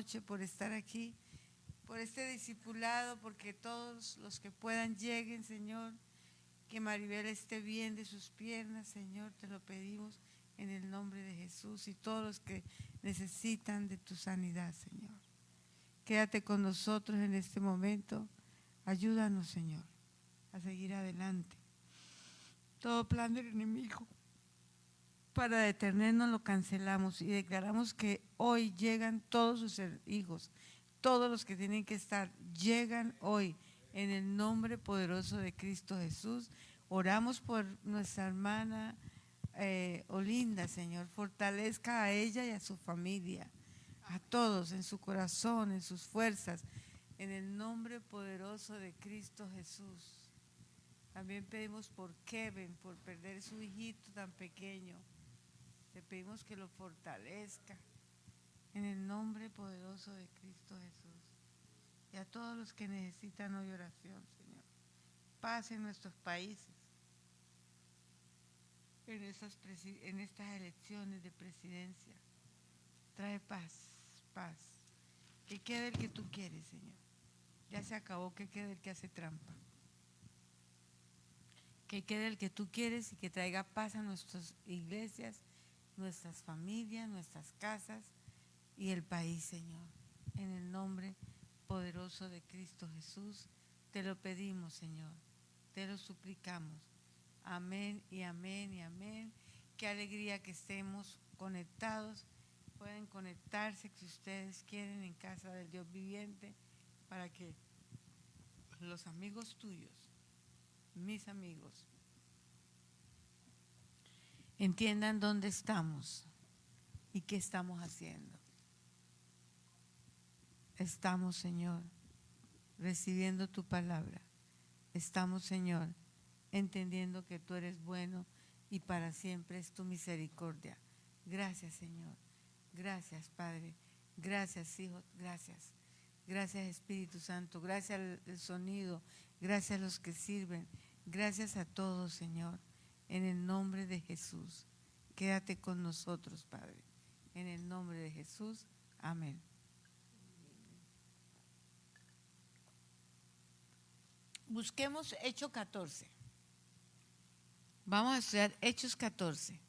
noche, por estar aquí, por este discipulado, porque todos los que puedan lleguen, Señor, que Maribel esté bien de sus piernas, Señor, te lo pedimos en el nombre de Jesús, y todos los que necesitan de tu sanidad, Señor. Quédate con nosotros en este momento, ayúdanos, Señor, a seguir adelante. Todo plan del enemigo para detenernos lo cancelamos y declaramos que hoy llegan todos sus hijos, todos los que tienen que estar, llegan hoy en el nombre poderoso de Cristo Jesús. Oramos por nuestra hermana Olinda, Señor, fortalezca a ella y a su familia, a todos en su corazón, en sus fuerzas, en el nombre poderoso de Cristo Jesús. También pedimos por Kevin, por perder su hijito tan pequeño. Le pedimos que lo fortalezca en el nombre poderoso de Cristo Jesús. Y a todos los que necesitan hoy oración, Señor. Paz en nuestros países, en estas elecciones de presidencia. Trae paz, paz. Que quede el que tú quieres, Señor. Ya se acabó que quede el que hace trampa. Que quede el que tú quieres y que traiga paz a nuestras iglesias, nuestras familias, nuestras casas y el país, Señor. En el nombre poderoso de Cristo Jesús, te lo pedimos, Señor. Te lo suplicamos. Amén y amén y amén. Qué alegría que estemos conectados. Pueden conectarse si ustedes quieren en casa del Dios viviente para que los amigos tuyos, mis amigos, entiendan dónde estamos y qué estamos haciendo. Estamos, Señor, recibiendo tu palabra. Estamos, Señor, entendiendo que tú eres bueno y para siempre es tu misericordia. Gracias, Señor. Gracias, Padre. Gracias, Hijo. Gracias. Gracias, Espíritu Santo. Gracias al sonido. Gracias a los que sirven. Gracias a todos, Señor. En el nombre de Jesús. Quédate con nosotros, Padre. En el nombre de Jesús. Amén. Busquemos Hechos 14. Vamos a estudiar Hechos 14.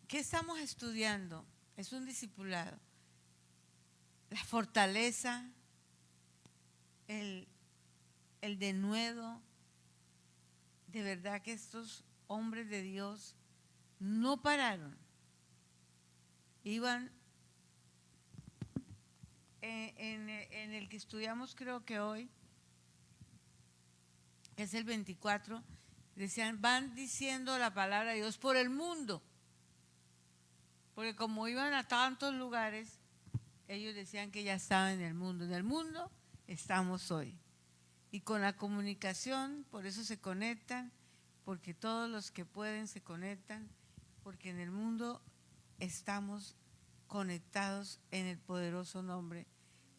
¿Qué estamos estudiando? Es un discipulado. La fortaleza, el denuedo. De verdad que estos hombres de Dios no pararon. Iban en el que estudiamos creo que hoy, que es el 24, decían, van diciendo la palabra de Dios por el mundo. Porque como iban a tantos lugares, ellos decían que ya estaban en el mundo. En el mundo estamos hoy. Y con la comunicación, por eso se conectan, porque todos los que pueden se conectan, porque en el mundo estamos conectados en el poderoso nombre,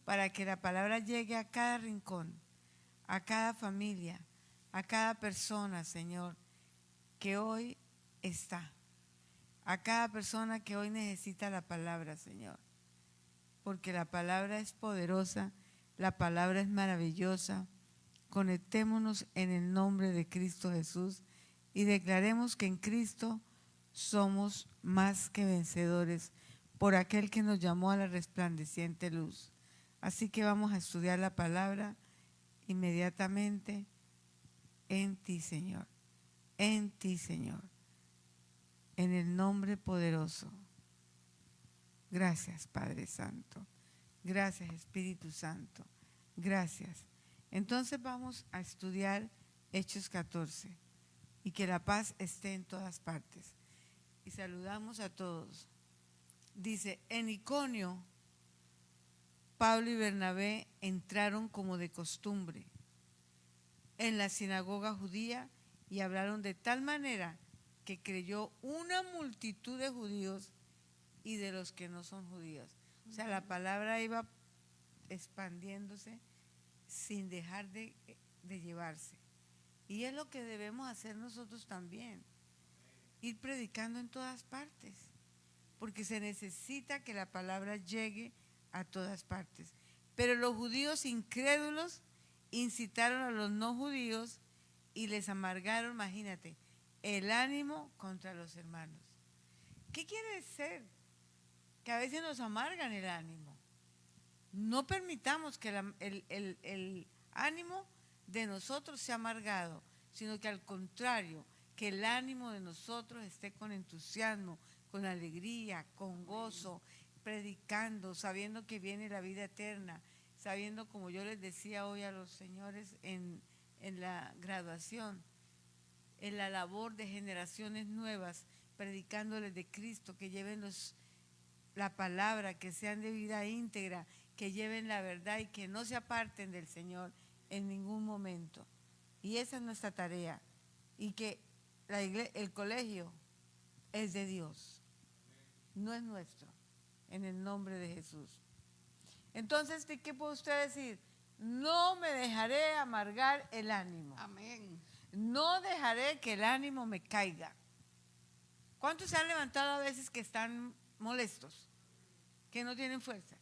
para que la palabra llegue a cada rincón, a cada familia, a cada persona, Señor, que hoy está, a cada persona que hoy necesita la palabra, Señor, porque la palabra es poderosa, la palabra es maravillosa. Conectémonos en el nombre de Cristo Jesús y declaremos que en Cristo somos más que vencedores por aquel que nos llamó a la resplandeciente luz. Así que vamos a estudiar la palabra inmediatamente. En ti, Señor, en ti, Señor, en el nombre poderoso. Gracias, Padre Santo. Gracias, Espíritu Santo. Gracias. Entonces vamos a estudiar Hechos 14 y que la paz esté en todas partes. Y saludamos a todos. Dice, en Iconio, Pablo y Bernabé entraron como de costumbre en la sinagoga judía y hablaron de tal manera que creyó una multitud de judíos y de los que no son judíos. O sea, la palabra iba expandiéndose sin dejar de llevarse. Y es lo que debemos hacer nosotros también, ir predicando en todas partes, porque se necesita que la palabra llegue a todas partes. Pero los judíos incrédulos incitaron a los no judíos y les amargaron, imagínate, el ánimo contra los hermanos. ¿Qué quiere decir? Que a veces nos amargan el ánimo. No permitamos que el ánimo de nosotros sea amargado, sino que al contrario, que el ánimo de nosotros esté con entusiasmo, con alegría, con gozo, predicando, sabiendo que viene la vida eterna, sabiendo, como yo les decía hoy a los señores en la graduación, en la labor de generaciones nuevas, predicándoles de Cristo, que lleven la palabra, que sean de vida íntegra, que lleven la verdad y que no se aparten del Señor en ningún momento. Y esa es nuestra tarea. Y que el colegio es de Dios, no es nuestro, en el nombre de Jesús. Entonces, ¿qué puede usted decir? No me dejaré amargar el ánimo. Amén. No dejaré que el ánimo me caiga. ¿Cuántos se han levantado a veces que están molestos, que no tienen fuerzas,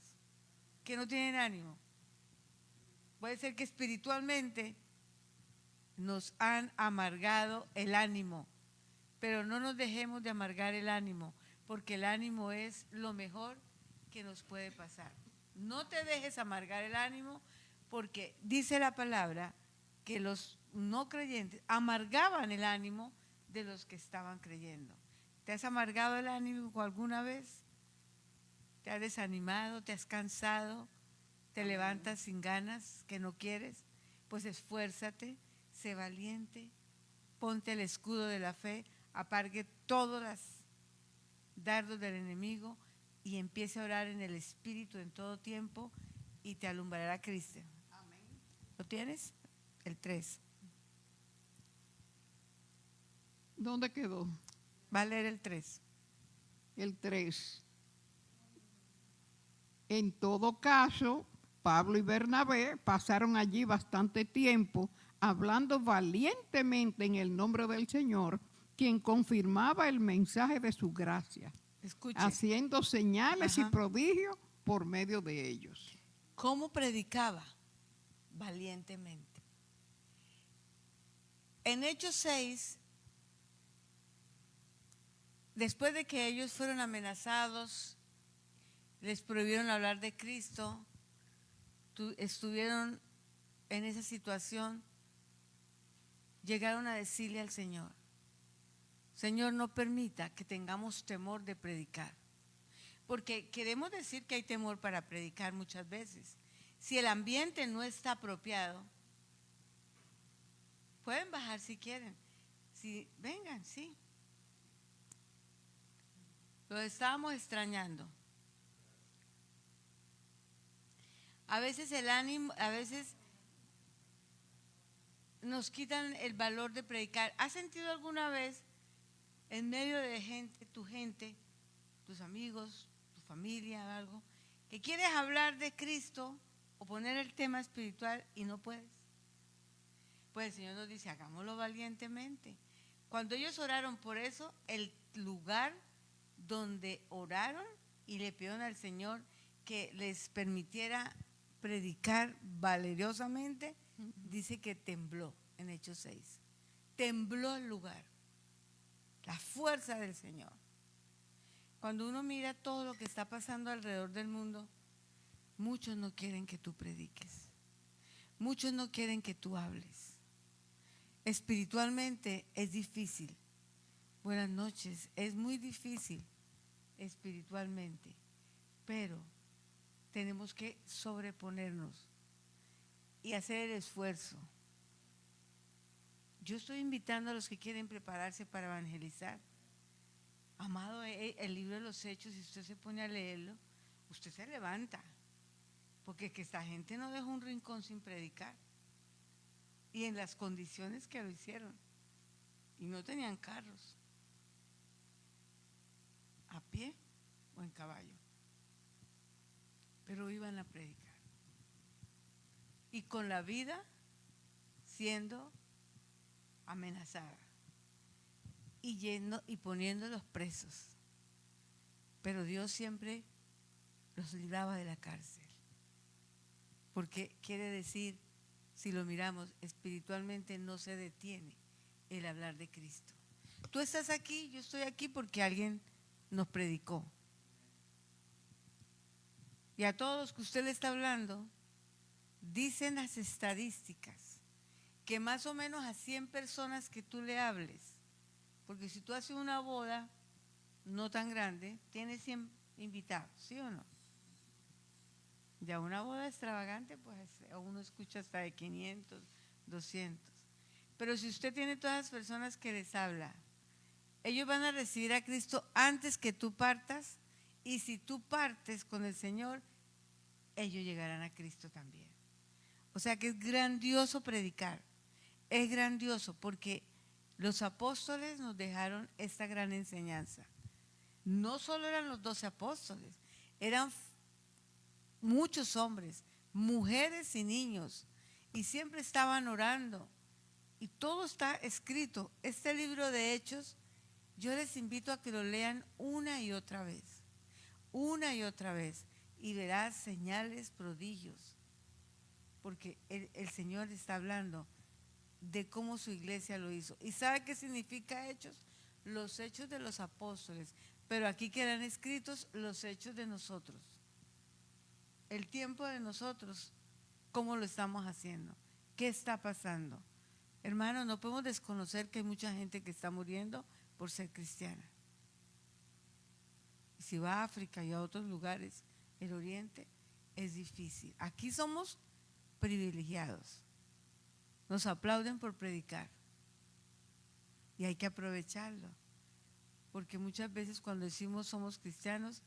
que no tienen ánimo? Puede ser que espiritualmente nos han amargado el ánimo, pero no nos dejemos de amargar el ánimo, porque el ánimo es lo mejor que nos puede pasar. No te dejes amargar el ánimo, porque dice la palabra que los no creyentes amargaban el ánimo de los que estaban creyendo. ¿Te has amargado el ánimo alguna vez? ¿Te has desanimado? ¿Te has cansado? ¿Te levantas sin ganas, que no quieres? Pues esfuérzate, sé valiente, ponte el escudo de la fe, apargue todos los dardos del enemigo y empiece a orar en el Espíritu en todo tiempo y te alumbrará Cristo. Amén. ¿Lo tienes? El 3. ¿Dónde quedó? Va a leer el 3. El 3. En todo caso, Pablo y Bernabé pasaron allí bastante tiempo hablando valientemente en el nombre del Señor, quien confirmaba el mensaje de su gracia, Escuche. haciendo señales Ajá. y prodigios por medio de ellos. ¿Cómo predicaba? Valientemente. En Hechos 6, después de que ellos fueron amenazados, les prohibieron hablar de Cristo, estuvieron en esa situación, llegaron a decirle al Señor: Señor, no permita que tengamos temor de predicar. Porque queremos decir que hay temor para predicar muchas veces. Si el ambiente no está apropiado, pueden bajar si quieren. Si vengan, sí. Lo estábamos extrañando. A veces el ánimo, a veces nos quitan el valor de predicar. ¿Has sentido alguna vez en medio de gente, tus amigos, tu familia, algo, que quieres hablar de Cristo o poner el tema espiritual y no puedes? Pues el Señor nos dice, hagámoslo valientemente. Cuando ellos oraron por eso, el lugar donde oraron y le pidieron al Señor que les permitiera predicar valeriosamente, dice que tembló en Hechos 6. Tembló el lugar. La fuerza del Señor. Cuando uno mira todo lo que está pasando alrededor del mundo, muchos no quieren que tú prediques. Muchos no quieren que tú hables. Espiritualmente es difícil. Buenas noches. Es muy difícil espiritualmente, pero tenemos que sobreponernos y hacer el esfuerzo. Yo estoy invitando a los que quieren prepararse para evangelizar. Amado, el libro de los Hechos, si usted se pone a leerlo, usted se levanta, porque que esta gente no dejó un rincón sin predicar, y en las condiciones que lo hicieron, y no tenían carros, a pie o en caballo, pero iban a predicar, y con la vida siendo amenazada y poniéndolos presos. pero Dios siempre los libraba de la cárcel. Porque quiere decir, si lo miramos espiritualmente, no se detiene el hablar de Cristo. Tú estás aquí, yo estoy aquí porque alguien nos predicó. Y a todos los que usted le está hablando, dicen las estadísticas que más o menos a 100 personas que tú le hables, porque si tú haces una boda no tan grande, tienes 100 invitados, ¿sí o no? Ya una boda extravagante, pues uno escucha hasta de 500, 200. Pero si usted tiene todas las personas que les habla, ellos van a recibir a Cristo antes que tú partas, y si tú partes con el Señor, ellos llegarán a Cristo también. O sea que es grandioso predicar, es grandioso porque los apóstoles nos dejaron esta gran enseñanza. No solo eran los 12 apóstoles, eran muchos hombres, mujeres y niños, y siempre estaban orando. Y todo está escrito. Este libro de Hechos, yo les invito a que lo lean una y otra vez, y verás señales, prodigios, porque el Señor está hablando de cómo su iglesia lo hizo. ¿Y sabe qué significa Hechos? Los hechos de los apóstoles, pero aquí quedan escritos los hechos de nosotros. El tiempo de nosotros, ¿cómo lo estamos haciendo? ¿Qué está pasando? Hermanos, no podemos desconocer que hay mucha gente que está muriendo por ser cristiana. Y si va a África y a otros lugares, el Oriente, es difícil. Aquí somos privilegiados. Nos aplauden por predicar. Y hay que aprovecharlo. Porque muchas veces cuando decimos somos cristianos,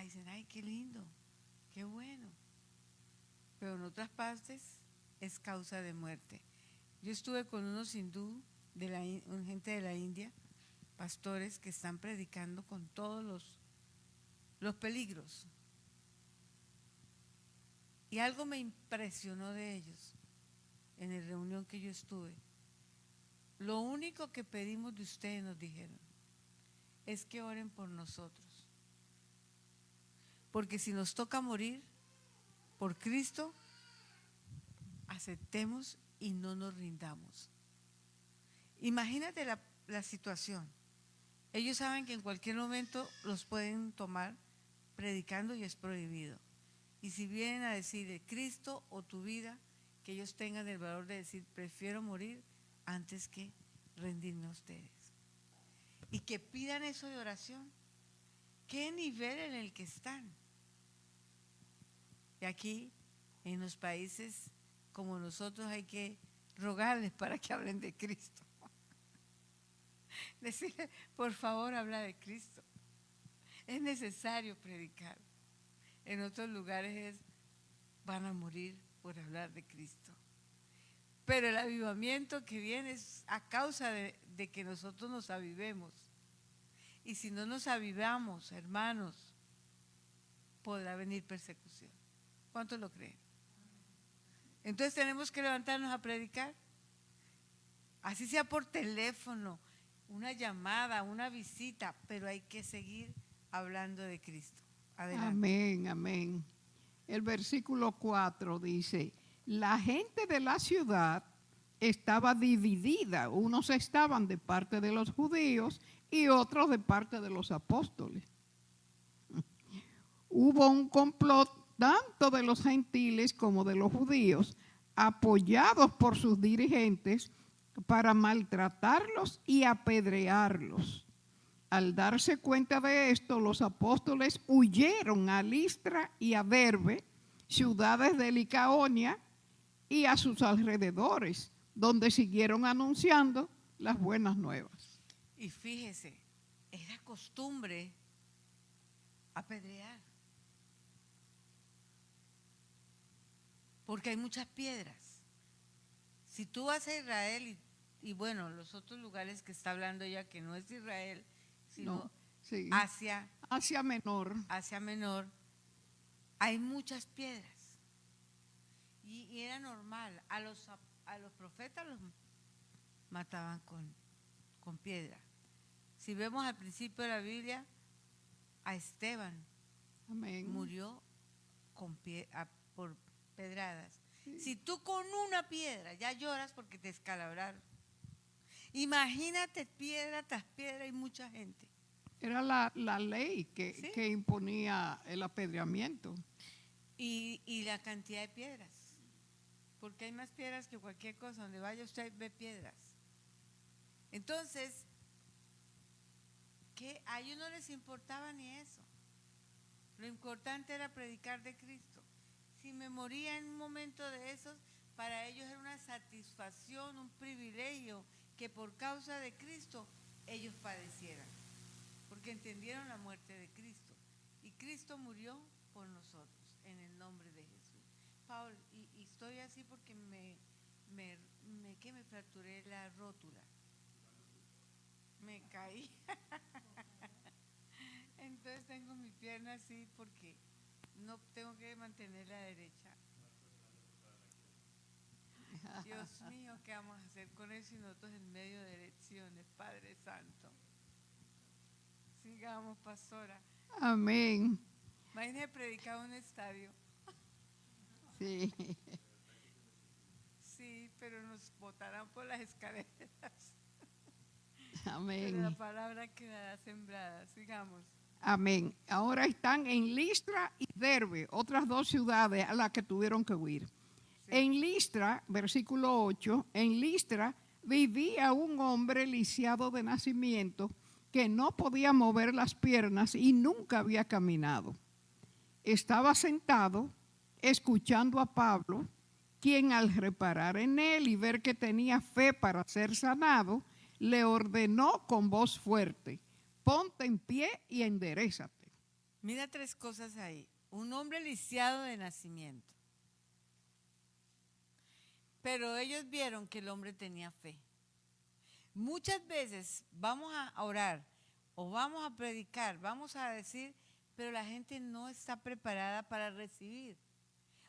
dicen, ay, qué lindo, qué bueno. Pero en otras partes es causa de muerte. Yo estuve con unos hindú, gente de la India, pastores que están predicando con todos los peligros. Y algo me impresionó de ellos en la reunión que yo estuve. Lo único que pedimos de ustedes, nos dijeron, es que oren por nosotros. Porque si nos toca morir por Cristo, aceptemos y no nos rindamos. Imagínate la situación. Ellos saben que en cualquier momento los pueden tomar predicando y es prohibido. Y si vienen a decir de Cristo o tu vida, que ellos tengan el valor de decir, prefiero morir antes que rendirme a ustedes. Y que pidan eso de oración. ¿Qué nivel en el que están? Y aquí, en los países como nosotros, hay que rogarles para que hablen de Cristo. Decirle, por favor, habla de Cristo. Es necesario predicar. En otros lugares van a morir por hablar de Cristo. Pero el avivamiento que viene es a causa de que nosotros nos avivemos. Y si no nos avivamos, hermanos, podrá venir persecución. ¿Cuántos lo creen? Entonces tenemos que levantarnos a predicar. Así sea por teléfono, una llamada, una visita, pero hay que seguir hablando de Cristo. Adelante. Amén, amén. El versículo 4 dice, la gente de la ciudad estaba dividida. Unos estaban de parte de los judíos y otros de parte de los apóstoles. Hubo un complot tanto de los gentiles como de los judíos, apoyados por sus dirigentes, para maltratarlos y apedrearlos. Al darse cuenta de esto, los apóstoles huyeron a Listra y a Derbe, ciudades de Licaonia y a sus alrededores, donde siguieron anunciando las buenas nuevas. Y fíjese, era costumbre apedrear, porque hay muchas piedras. Si tú vas a Israel y bueno, los otros lugares que está hablando ella, que no es Israel, sino No, sí. Asia Menor, hay muchas piedras. Y era normal, a los profetas los mataban con piedra. Si vemos al principio de la Biblia, a Esteban. Amén. Murió por pedradas. Si tú con una piedra ya lloras porque te escalabraron, imagínate piedra tras piedra y mucha gente. Era la ley ¿Sí? que imponía el apedreamiento. Y la cantidad de piedras. Porque hay más piedras que cualquier cosa. Donde vaya usted ve piedras. Entonces, que a ellos no les importaba ni eso. Lo importante era predicar de Cristo. Si me moría en un momento de esos, para ellos era una satisfacción, un privilegio que por causa de Cristo ellos padecieran. Porque entendieron la muerte de Cristo. Y Cristo murió por nosotros, en el nombre de Jesús. Paul, y estoy así porque me fracturé la rótula. Me caí. Entonces tengo mi pierna así porque no tengo que mantener la derecha. Dios mío, ¿qué vamos a hacer con eso y nosotros en medio de elecciones, Padre Santo? Sigamos, pastora. Amén. Imagínese predicar en un estadio. Sí. Sí, pero nos botarán por las escaleras. Amén. Pero la palabra quedará sembrada. Sigamos. Amén. Ahora están en Listra y Derbe, otras dos ciudades a las que tuvieron que huir. Sí. En Listra, versículo 8, en Listra vivía un hombre lisiado de nacimiento que no podía mover las piernas y nunca había caminado. Estaba sentado escuchando a Pablo, quien al reparar en él y ver que tenía fe para ser sanado, le ordenó con voz fuerte: ponte en pie y enderézate. Mira tres cosas ahí. Un hombre lisiado de nacimiento. Pero ellos vieron que el hombre tenía fe. Muchas veces vamos a orar o vamos a predicar, vamos a decir, pero la gente no está preparada para recibir.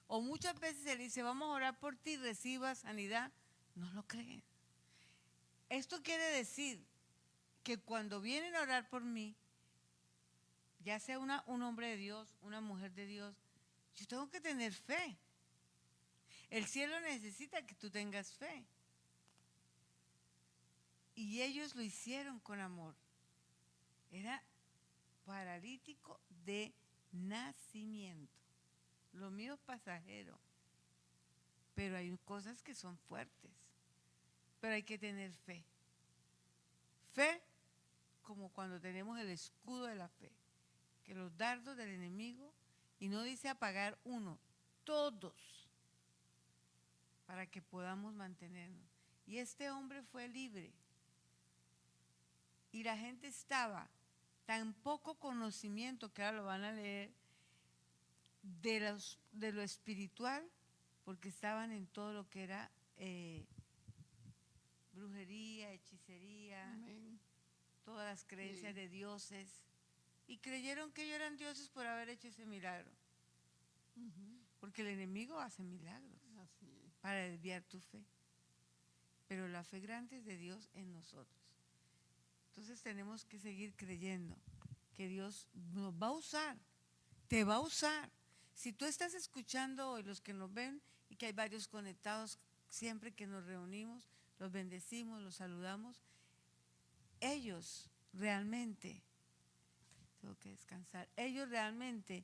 O muchas veces se dice, vamos a orar por ti, reciba sanidad. No lo creen. Esto quiere decir que cuando vienen a orar por mí, ya sea un hombre de Dios, una mujer de Dios, yo tengo que tener fe. El cielo necesita que tú tengas fe. Y ellos lo hicieron con amor. Era paralítico de nacimiento. Lo mío es pasajero. Pero hay cosas que son fuertes. Pero hay que tener fe. Fe como cuando tenemos el escudo de la fe. Que los dardos del enemigo, y no dice apagar uno, todos, para que podamos mantenernos. Y este hombre fue libre. Y la gente estaba tan poco conocimiento, que ahora lo van a leer, de lo espiritual, porque estaban en todo lo que era brujería, hechicería, amén, todas las creencias de dioses, y creyeron que ellos eran dioses por haber hecho ese milagro. Porque el enemigo hace milagros para desviar tu fe. Pero la fe grande es de Dios en nosotros. Entonces tenemos que seguir creyendo que Dios nos va a usar, te va a usar. Si tú estás escuchando hoy, los que nos ven, y que hay varios conectados, siempre que nos reunimos, los bendecimos, los saludamos, ellos realmente, tengo que descansar, ellos realmente,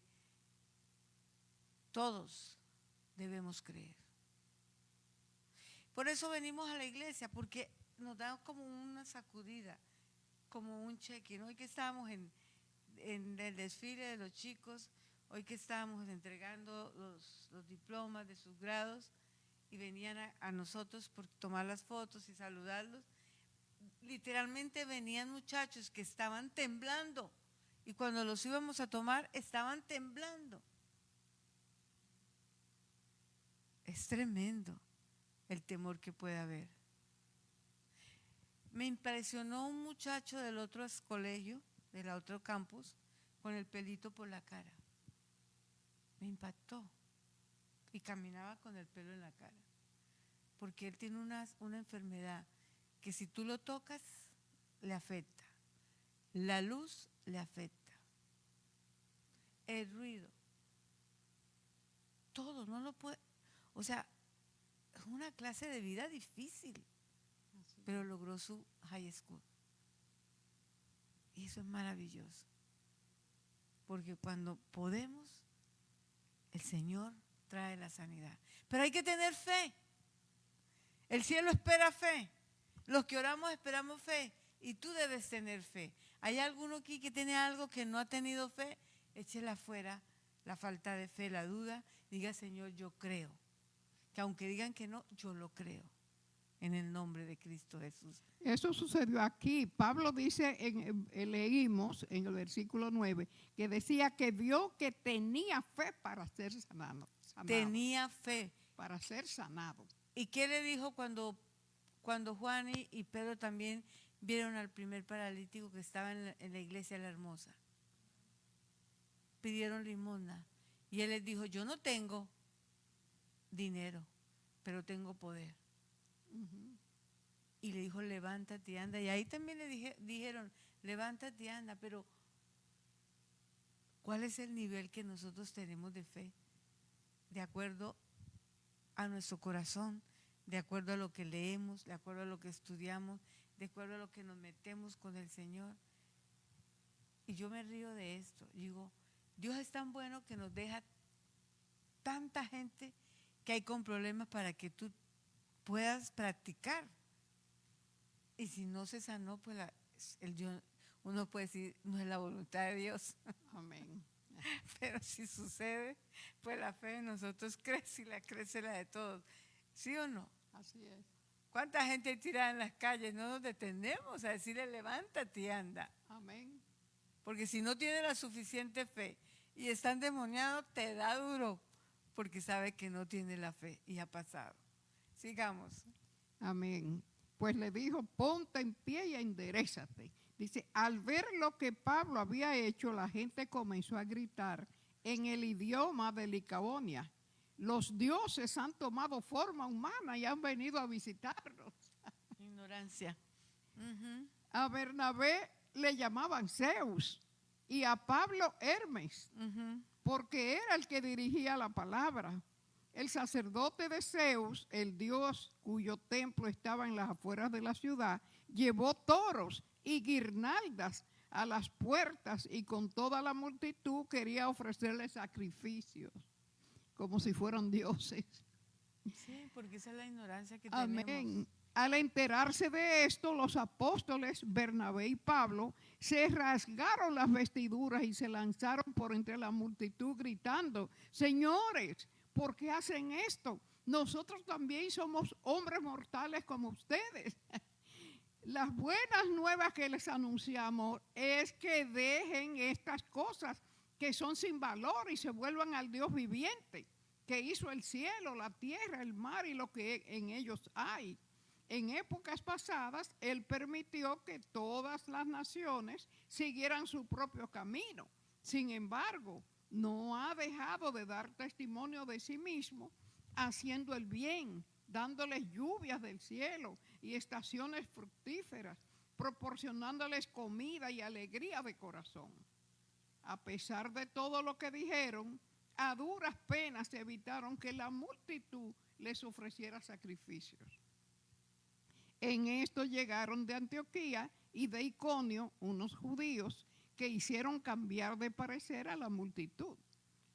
todos debemos creer. Por eso venimos a la iglesia, porque nos da como una sacudida, como un cheque, ¿no? Hoy que estábamos en el desfile de los chicos, hoy que estábamos entregando los diplomas de sus grados, y venían a nosotros por tomar las fotos y saludarlos, literalmente venían muchachos que estaban temblando, y cuando los íbamos a tomar estaban temblando. Es tremendo el temor que puede haber. Me impresionó un muchacho del otro colegio, del otro campus, con el pelito por la cara. Me impactó. Y caminaba con el pelo en la cara. Porque él tiene una enfermedad que si tú lo tocas, le afecta. La luz le afecta. el ruido. Todo, no lo puede. O sea, es una clase de vida difícil, pero logró su high school. Y eso es maravilloso. Porque cuando podemos, el Señor trae la sanidad. Pero hay que tener fe. El cielo espera fe. Los que oramos esperamos fe. Y tú debes tener fe. ¿Hay alguno aquí que tiene algo que no ha tenido fe? Échela afuera, la falta de fe, la duda. Diga, Señor, yo creo. Que aunque digan que no, yo lo creo. En el nombre de Cristo Jesús. Eso sucedió aquí. Pablo dice, leímos en el versículo 9, que decía que vio que tenía fe para ser sanado. Tenía fe. Para ser sanado. ¿Y qué le dijo cuando Juan y Pedro también vieron al primer paralítico que estaba en la iglesia La Hermosa? Pidieron limosna. Y él les dijo, yo no tengo dinero, pero tengo poder. Y le dijo, levántate y anda. Y ahí también le dijeron, levántate y anda. Pero, ¿cuál es el nivel que nosotros tenemos de fe? De acuerdo a nuestro corazón, de acuerdo a lo que leemos, de acuerdo a lo que estudiamos, de acuerdo a lo que nos metemos con el Señor. Y yo me río de esto. Digo, Dios es tan bueno que nos deja tanta gente que hay con problemas para que tú puedas practicar. Y si no se sanó, pues uno puede decir, no es la voluntad de Dios. Amén. Pero si sucede, pues la fe de nosotros crece y crece la de todos. ¿Sí o no? Así es. ¿Cuánta gente hay tirada en las calles? No nos detenemos a decirle, levántate y anda. Amén. Porque si no tiene la suficiente fe y está endemoniado, te da duro, porque sabe que no tiene la fe y ha pasado. Sigamos. Amén. Pues le dijo, ponte en pie y enderézate. Dice, al ver lo que Pablo había hecho, la gente comenzó a gritar en el idioma de Licaonia. Los dioses han tomado forma humana y han venido a visitarnos. Ignorancia. A Bernabé le llamaban Zeus y a Pablo Hermes, porque era el que dirigía la palabra. El sacerdote de Zeus, el dios cuyo templo estaba en las afueras de la ciudad, llevó toros y guirnaldas a las puertas y con toda la multitud quería ofrecerle sacrificios, como si fueran dioses. Sí, porque esa es la ignorancia que Amén. tenemos. Al enterarse de esto, los apóstoles Bernabé y Pablo se rasgaron las vestiduras y se lanzaron por entre la multitud gritando, señores, ¿por qué hacen esto? Nosotros también somos hombres mortales como ustedes. Las buenas nuevas que les anunciamos es que dejen estas cosas que son sin valor y se vuelvan al Dios viviente, que hizo el cielo, la tierra, el mar y lo que en ellos hay. En épocas pasadas, Él permitió que todas las naciones siguieran su propio camino. Sin embargo, no ha dejado de dar testimonio de sí mismo, haciendo el bien, dándoles lluvias del cielo y estaciones fructíferas, proporcionándoles comida y alegría de corazón. A pesar de todo lo que dijeron, a duras penas evitaron que la multitud les ofreciera sacrificios. En esto llegaron de Antioquía y de Iconio unos judíos que hicieron cambiar de parecer a la multitud.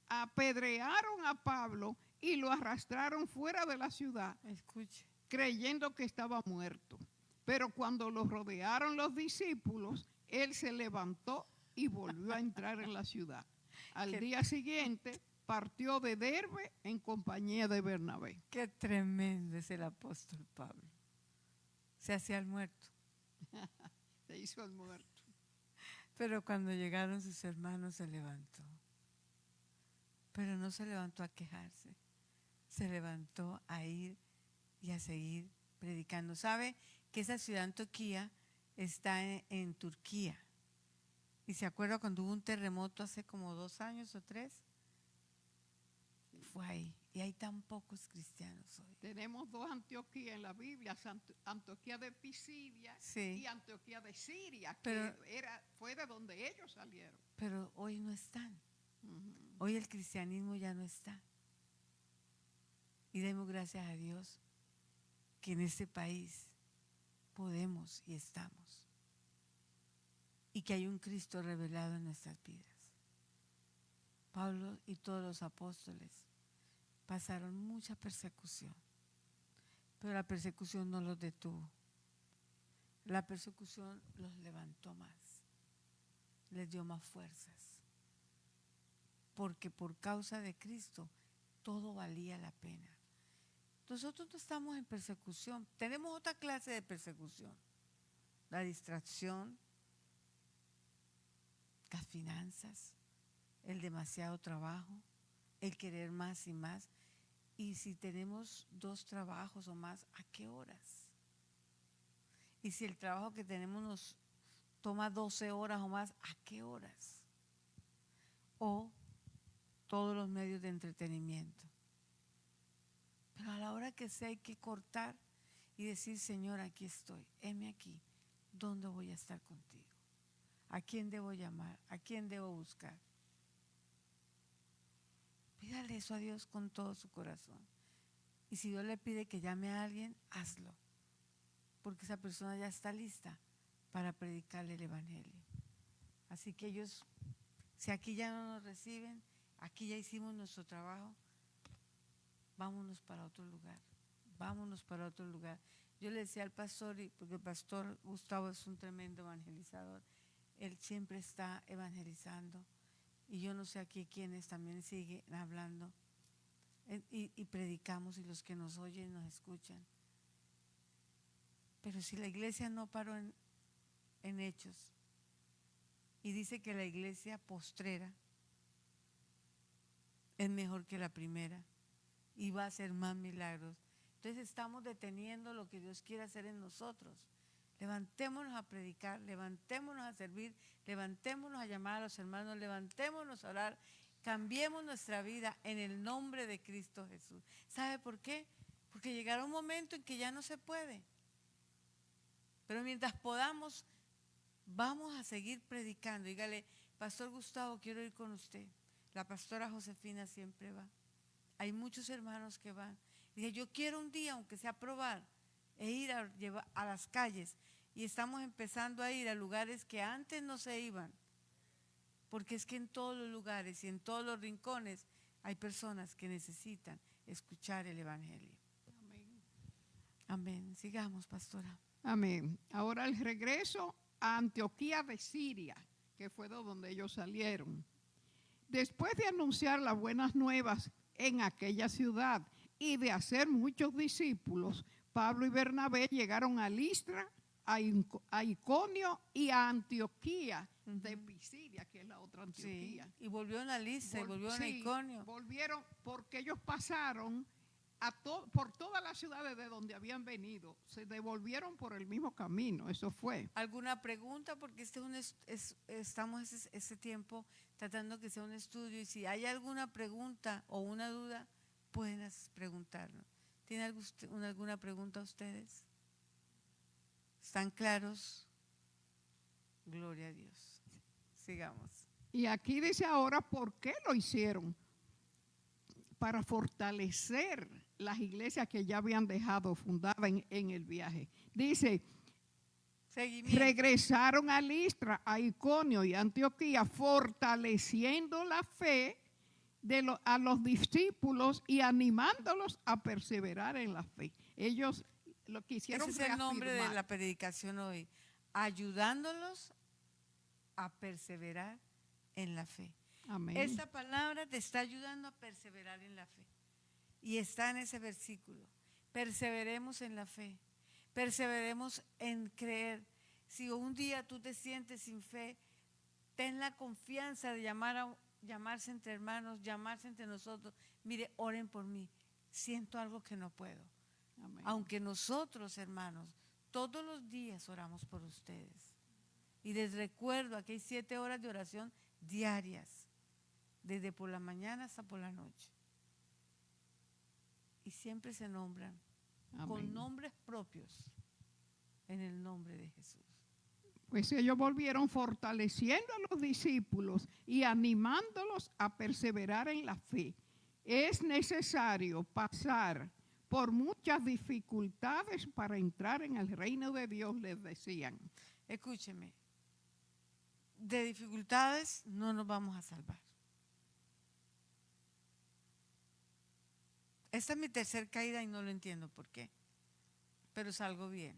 Apedrearon a Pablo y lo arrastraron fuera de la ciudad, Escuche. creyendo que estaba muerto. Pero cuando lo rodearon los discípulos, él se levantó y volvió a entrar en la ciudad. Al día siguiente partió de Derbe en compañía de Bernabé. Qué tremendo es el apóstol Pablo. Se hacía el muerto. Se hizo el muerto. Pero cuando llegaron sus hermanos se levantó. Pero no se levantó a quejarse. Se levantó a ir y a seguir predicando. ¿Sabe que esa ciudad Antioquía está en Turquía? ¿Y se acuerda cuando hubo un terremoto hace como 2 años o 3? Fue ahí. Y hay tan pocos cristianos hoy. Tenemos 2 Antioquías en la Biblia, Antioquía de Pisidia y Antioquía de Siria, que fue de donde ellos salieron. Pero hoy no están. Hoy el cristianismo ya no está. Y demos gracias a Dios que en este país podemos y estamos. Y que hay un Cristo revelado en nuestras vidas. Pablo y todos los apóstoles pasaron mucha persecución, pero la persecución no los detuvo. La persecución los levantó más, les dio más fuerzas, porque por causa de Cristo todo valía la pena. Nosotros no estamos en persecución, tenemos otra clase de persecución, la distracción, las finanzas, el demasiado trabajo, el querer más y más. Y si tenemos 2 trabajos o más, ¿a qué horas? Y si el trabajo que tenemos nos toma 12 horas o más, ¿a qué horas? O todos los medios de entretenimiento. Pero a la hora que sea hay que cortar y decir, Señor, aquí estoy, heme aquí, ¿dónde voy a estar contigo? ¿A quién debo llamar? ¿A quién debo buscar? Pídale eso a Dios con todo su corazón. Y si Dios le pide que llame a alguien, hazlo. Porque esa persona ya está lista para predicarle el evangelio. Así que ellos, si aquí ya no nos reciben, aquí ya hicimos nuestro trabajo, vámonos para otro lugar. Vámonos para otro lugar. Yo le decía al pastor, porque el pastor Gustavo es un tremendo evangelizador, él siempre está evangelizando. Y yo no sé aquí quiénes también siguen hablando. Y predicamos y los que nos oyen nos escuchan. Pero si la iglesia no paró en hechos y dice que la iglesia postrera es mejor que la primera y va a hacer más milagros, entonces estamos deteniendo lo que Dios quiere hacer en nosotros. Levantémonos a predicar, levantémonos a servir, levantémonos a llamar a los hermanos, levantémonos a orar, cambiemos nuestra vida en el nombre de Cristo Jesús. ¿Sabe por qué? Porque llegará un momento en que ya no se puede. Pero mientras podamos, vamos a seguir predicando. Dígale, Pastor Gustavo, quiero ir con usted. La pastora Josefina siempre va. Hay muchos hermanos que van. Dije, yo quiero un día, aunque sea probar, e ir a las calles. Y estamos empezando a ir a lugares que antes no se iban. Porque es que en todos los lugares y en todos los rincones hay personas que necesitan escuchar el evangelio. Amén. Amén. Sigamos, pastora. Amén. Ahora el regreso a Antioquía de Siria, que fue de donde ellos salieron. Después de anunciar las buenas nuevas en aquella ciudad y de hacer muchos discípulos, Pablo y Bernabé llegaron a Listra, a Iconio y a Antioquía de Pisidia, que es la otra Antioquía. Sí, y volvieron a Listra, y volvieron a Iconio. Volvieron porque ellos pasaron por todas las ciudades de donde habían venido, se devolvieron por el mismo camino, eso fue. ¿Alguna pregunta? Porque estamos ese tiempo tratando que sea un estudio, y si hay alguna pregunta o una duda, pueden preguntarnos. ¿Tienen alguna pregunta ustedes? ¿Están claros? Gloria a Dios. Sigamos. Y aquí dice ahora por qué lo hicieron. Para fortalecer las iglesias que ya habían dejado fundadas en el viaje. Dice, regresaron a Listra, a Iconio y Antioquía, fortaleciendo la fe a los discípulos y animándolos a perseverar en la fe. Ellos lo quisieron reafirmar. Ese es el nombre de la predicación hoy, ayudándolos a perseverar en la fe. Amén. Esta palabra te está ayudando a perseverar en la fe. Y está en ese versículo. Perseveremos en la fe. Perseveremos en creer. Si un día tú te sientes sin fe, ten la confianza de llamarse entre hermanos, llamarse entre nosotros. Mire, oren por mí. Siento algo que no puedo. Amén. Aunque nosotros, hermanos, todos los días oramos por ustedes. Y les recuerdo, aquí hay 7 horas de oración diarias, desde por la mañana hasta por la noche. Y siempre se nombran. Amén. Con nombres propios, en el nombre de Jesús. Pues ellos volvieron fortaleciendo a los discípulos y animándolos a perseverar en la fe. Es necesario pasar por muchas dificultades para entrar en el reino de Dios, les decían. Escúcheme, de dificultades no nos vamos a salvar. Esta es mi tercera caída y no lo entiendo por qué, pero salgo bien.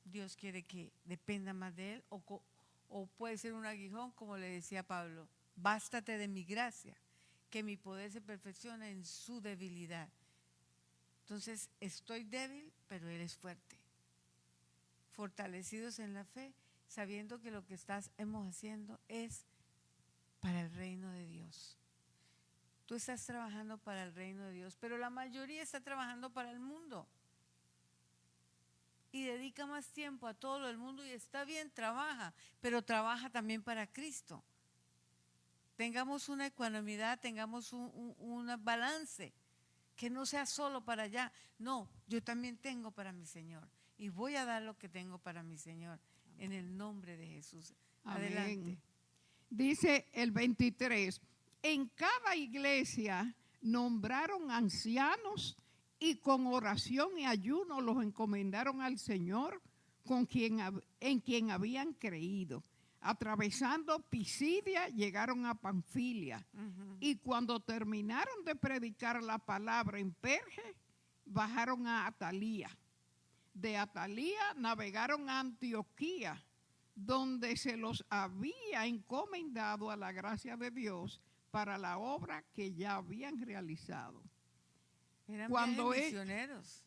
Dios quiere que dependa más de Él o puede ser un aguijón, como le decía Pablo, bástate de mi gracia, que mi poder se perfecciona en su debilidad. Entonces estoy débil, pero Él es fuerte. Fortalecidos en la fe, sabiendo que lo que estamos haciendo es para el reino de Dios. Tú estás trabajando para el reino de Dios, pero la mayoría está trabajando para el mundo. Y dedica más tiempo a todo el mundo y está bien, trabaja, pero trabaja también para Cristo. Tengamos una ecuanimidad, tengamos un balance, que no sea solo para allá. No, yo también tengo para mi Señor y voy a dar lo que tengo para mi Señor en el nombre de Jesús. Amén. Adelante. Dice el 23, en cada iglesia nombraron ancianos y con oración y ayuno los encomendaron al Señor en quien habían creído. Atravesando Pisidia llegaron a Panfilia y cuando terminaron de predicar la palabra en Perge, bajaron a Atalía. De Atalía navegaron a Antioquía, donde se los había encomendado a la gracia de Dios para la obra que ya habían realizado. Eran misioneros.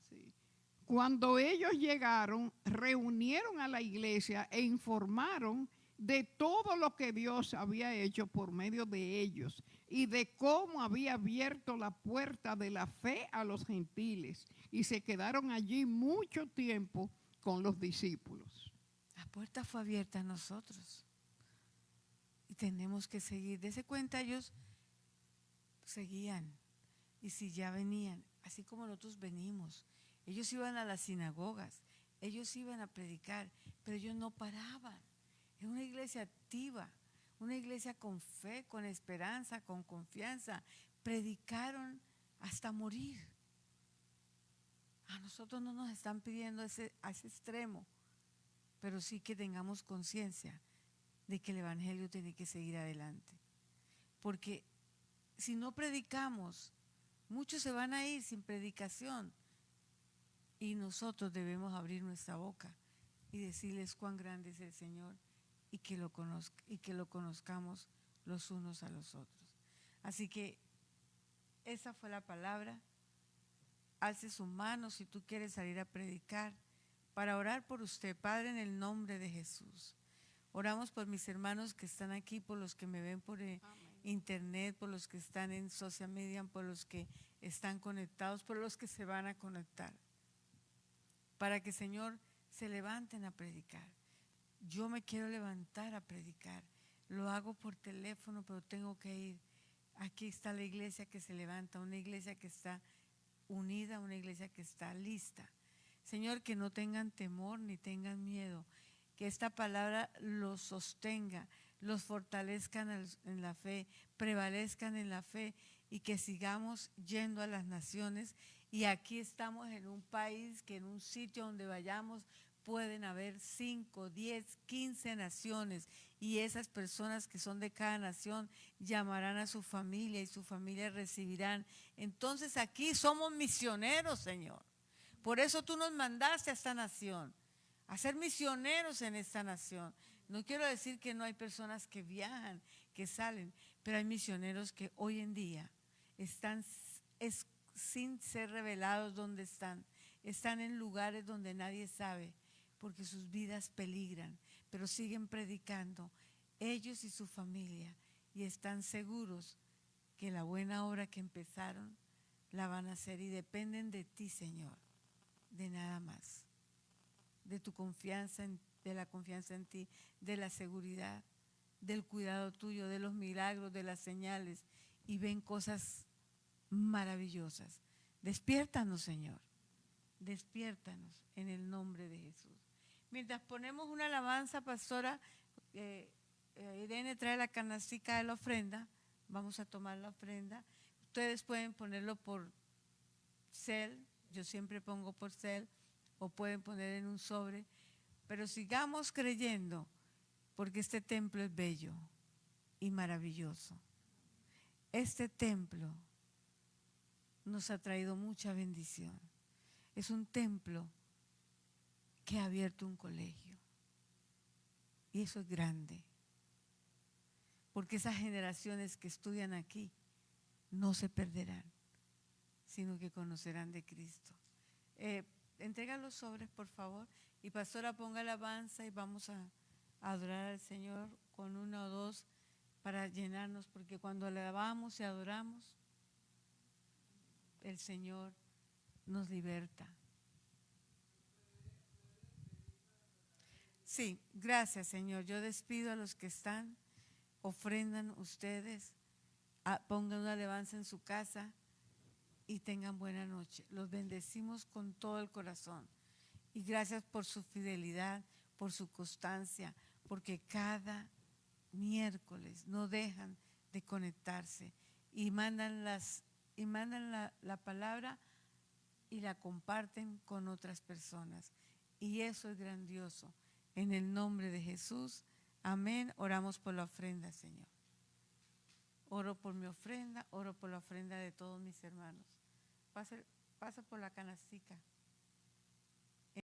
Cuando ellos llegaron, reunieron a la iglesia e informaron de todo lo que Dios había hecho por medio de ellos y de cómo había abierto la puerta de la fe a los gentiles, y se quedaron allí mucho tiempo con los discípulos. La puerta fue abierta a nosotros y tenemos que seguir. Dese cuenta, ellos seguían y si ya venían, así como nosotros venimos. Ellos iban a las sinagogas, ellos iban a predicar, pero ellos no paraban. Es una iglesia activa, una iglesia con fe, con esperanza, con confianza. Predicaron hasta morir. A nosotros no nos están pidiendo a ese extremo, pero sí que tengamos conciencia de que el evangelio tiene que seguir adelante. Porque si no predicamos, muchos se van a ir sin predicación y nosotros debemos abrir nuestra boca y decirles cuán grande es el Señor y que lo conozcamos los unos a los otros. Así que esa fue la palabra. Alce su mano si tú quieres salir a predicar para orar por usted. Padre, en el nombre de Jesús. Oramos por mis hermanos que están aquí, por los que me ven por internet, por los que están en social media, por los que están conectados, por los que se van a conectar. Para que, Señor, se levanten a predicar. Yo me quiero levantar a predicar. Lo hago por teléfono, pero tengo que ir. Aquí está la iglesia que se levanta, una iglesia que está unida, una iglesia que está lista. Señor, que no tengan temor ni tengan miedo, que esta palabra los sostenga, los fortalezcan en la fe, prevalezcan en la fe y que sigamos yendo a las naciones. Y aquí estamos en un país que en un sitio donde vayamos pueden haber 5, 10, 15 naciones y esas personas que son de cada nación llamarán a su familia y su familia recibirán. Entonces aquí somos misioneros, Señor. Por eso tú nos mandaste a esta nación, a ser misioneros en esta nación. No quiero decir que no hay personas que viajan, que salen, pero hay misioneros que hoy en día están sin ser revelados donde están en lugares donde nadie sabe, porque sus vidas peligran, pero siguen predicando ellos y su familia y están seguros que la buena obra que empezaron la van a hacer y dependen de ti, Señor, de nada más, de tu confianza, de la confianza en ti, de la seguridad, del cuidado tuyo, de los milagros, de las señales, y ven cosas maravillosas. Despiértanos, Señor, despiértanos en el nombre de Jesús. Mientras ponemos una alabanza, pastora, Irene trae la canastica de la ofrenda. Vamos a tomar la ofrenda. Ustedes pueden ponerlo por cel, yo siempre pongo por cel, o pueden poner en un sobre, pero sigamos creyendo, porque este templo es bello y maravilloso. Este templo nos ha traído mucha bendición. Es un templo que ha abierto un colegio, y eso es grande, porque esas generaciones que estudian aquí no se perderán, sino que conocerán de Cristo. Entrega los sobres, por favor, y pastora, ponga alabanza y vamos a adorar al Señor con una o dos para llenarnos, porque cuando alabamos y adoramos, el Señor nos liberta. Sí, gracias, Señor. Yo despido a los que están, ofrendan ustedes, pongan una alabanza en su casa y tengan buena noche. Los bendecimos con todo el corazón. Y gracias por su fidelidad, por su constancia, porque cada miércoles no dejan de conectarse y mandan la palabra y la comparten con otras personas. Y eso es grandioso. En el nombre de Jesús, amén. Oramos por la ofrenda, Señor. Oro por mi ofrenda, oro por la ofrenda de todos mis hermanos. Pasa por la canastica.